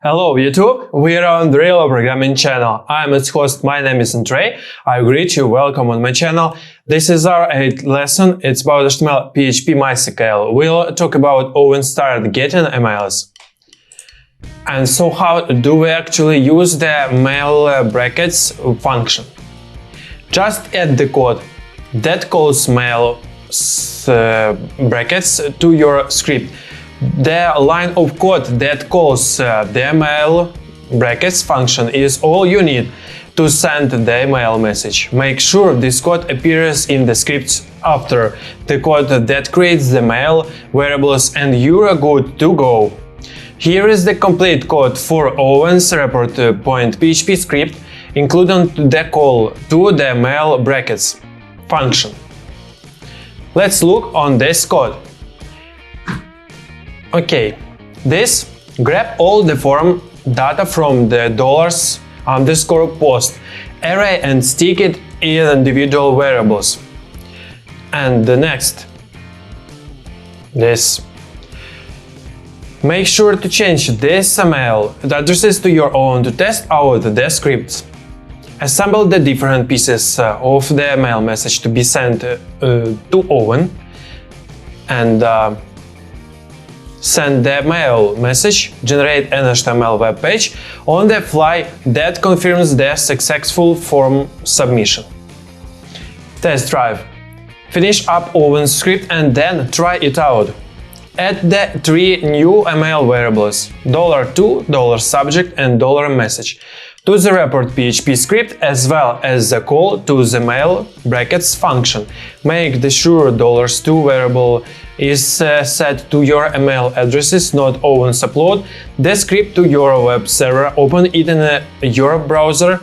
Hello YouTube, we are on the Real Programming channel. I'm its host, my name is Andrei. I greet you, welcome on my channel. This is our 8th lesson, it's about HTML, PHP MySqL. We'll talk about Owen started getting emails. And so how do we actually use the mail brackets function? Just add the code that calls mail brackets to your script. The line of code that calls the mail brackets function is all you need to send the email message. Make sure this code appears in the script after the code that creates the mail variables and you're good to go. Here is the complete code for Owen's report.php script, including the call to the mail brackets function. Let's look on this code. Okay, grab all the form data from the $_post array and stick it in individual variables. And the next, make sure to change this email addresses to your own to test out the scripts. Assemble the different pieces of the mail message to be sent to Owen and send the mail message, generate an HTML web page on the fly that confirms the successful form submission. Test drive. Finish up Owen's script and then try it out. Add the 3 new email variables $2, $subject and $message to the report.php script as well as the call to the mail brackets function. Make sure $2 variable is set to your email addresses, not Owen's upload the script to your web server. Open it in your browser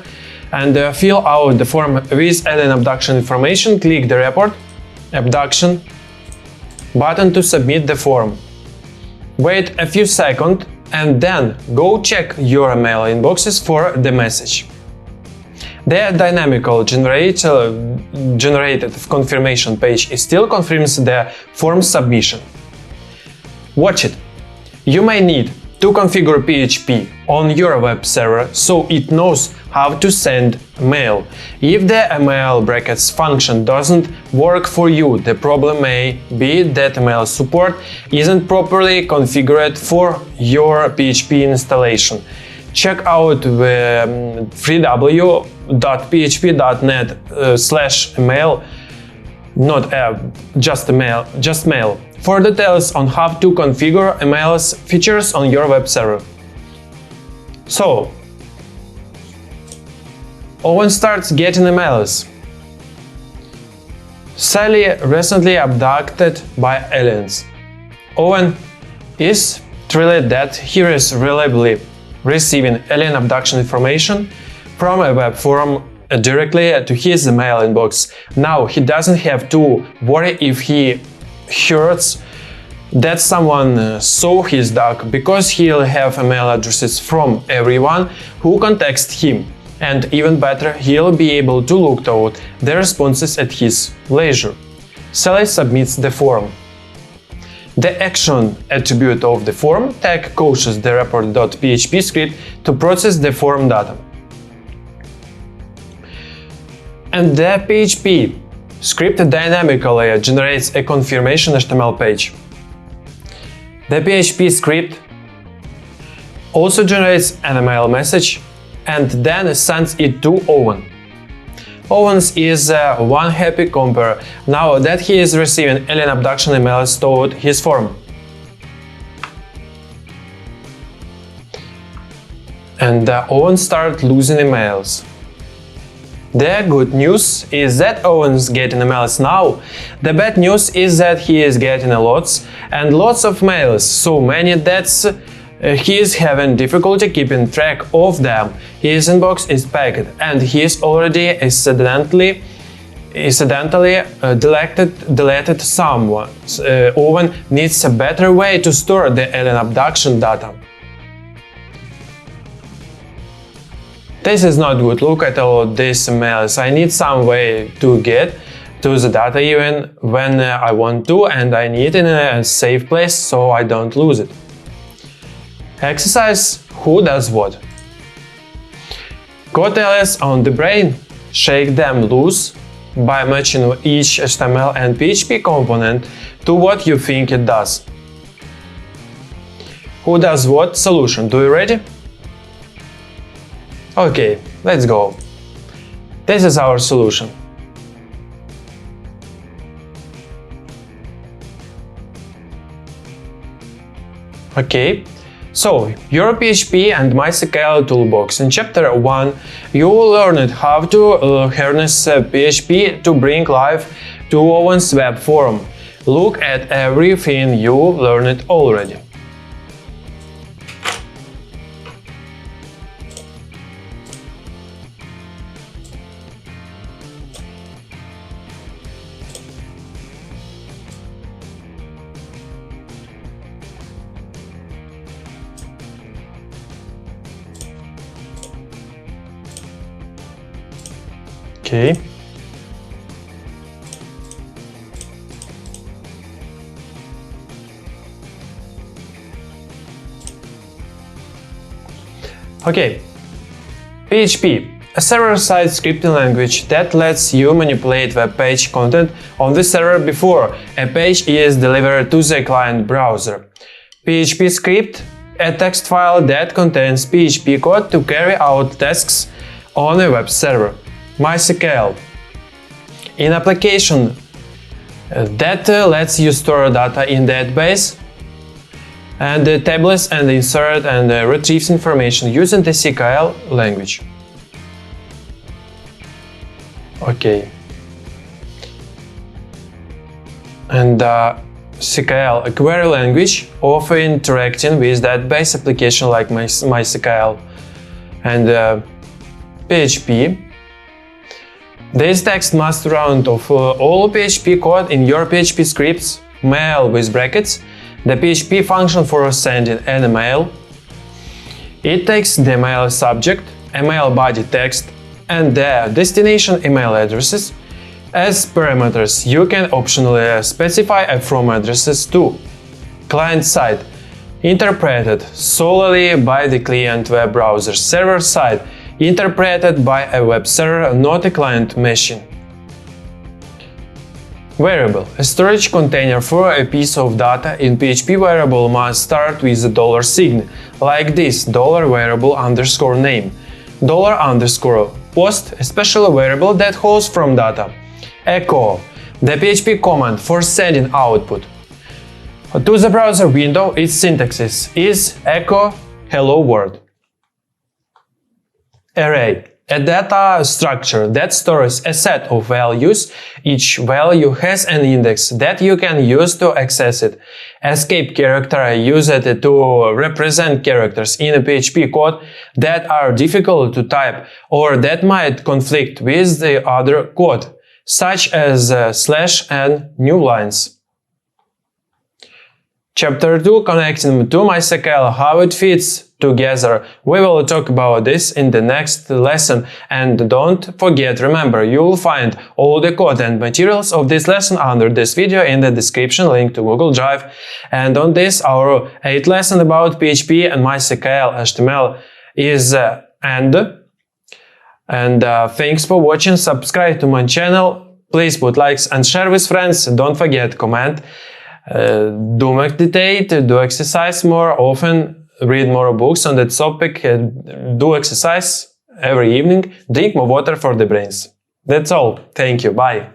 and fill out the form with adding abduction information. Click the report abduction button to submit the form. Wait a few seconds and then go check your email inboxes for the message. The dynamical generated confirmation page still confirms the form submission. Watch it. You may need to configure PHP on your web server so it knows how to send mail. If the email brackets function doesn't work for you, the problem may be that email support isn't properly configured for your PHP installation. Check out the www.php.net/mail, just mail, for details on how to configure email's features on your web server. So, Owen starts getting emails. Sally recently abducted by aliens. Owen is thrilled that he is reliably receiving alien abduction information from a web forum directly to his email inbox. Now he doesn't have to worry if he hears that someone saw his dog, because he'll have email addresses from everyone who contacts him. And even better, he'll be able to look out the responses at his leisure. Sally submits the form. The action attribute of the form tag causes the report.php script to process the form data. And the PHP script dynamically generates a confirmation HTML page. The PHP script also generates an email message and then sends it to Owen. Owens is one happy camper now that he is receiving alien abduction emails toward his form. And Owen started losing emails. The good news is that Owen's getting emails now. The bad news is that he is getting lots and lots of mails, so many that he is having difficulty keeping track of them. His inbox is packed and he is already accidentally deleted someone. Owen needs a better way to store the alien abduction data. This is not good. Look at all these emails. I need some way to get to the data even when I want to, and I need it in a safe place so I don't lose it. Exercise Who does what? Code ls on the brain. Shake them loose by matching each HTML and PHP component to what you think it does. Who does what solution? Do you ready? Okay, let's go. This is our solution. Okay, so your PHP and MySqL toolbox. In chapter 1, you learned how to harness PHP to bring life to Owen's web forum. Look at everything you learned already. Okay. Okay. PHP, a server-side scripting language that lets you manipulate web page content on the server before a page is delivered to the client browser. PHP script, a text file that contains PHP code to carry out tasks on a web server. MySqL, an application that lets you store data in database and tables and insert and retrieves information using the SQL language. Okay. And SQL, a query language of interacting with database application like MySqL and PHP. This text must run of all PHP code in your PHP scripts, mail with brackets, the PHP function for sending an email. It takes the mail subject, email body text, and the destination email addresses as parameters. You can optionally specify from addresses too. Client side, interpreted solely by the client web browser. Server side, interpreted by a web server, not a client machine. Variable, a storage container for a piece of data. In PHP, variable must start with a dollar sign, like this, $variable_name, $post, a special variable that holds from data. Echo, the PHP command for sending output to the browser window. Its syntax is echo hello world. Array, a data structure that stores a set of values. Each value has an index that you can use to access it. Escape character, used to represent characters in a PHP code that are difficult to type or that might conflict with the other code, such as slash and new lines. Chapter 2, connecting to MySqL, how it fits together. We will talk about this in the next lesson, and don't forget, remember, you will find all the code and materials of this lesson under this video in the description, link to Google Drive. And on this, our 8th lesson about PHP and MySqL HTML is end. And thanks for watching. Subscribe to my channel, please put likes and share with friends. Don't forget, comment. Do meditate, do exercise more often, read more books on that topic, do exercise every evening, drink more water for the brains. That's all. Thank you. Bye.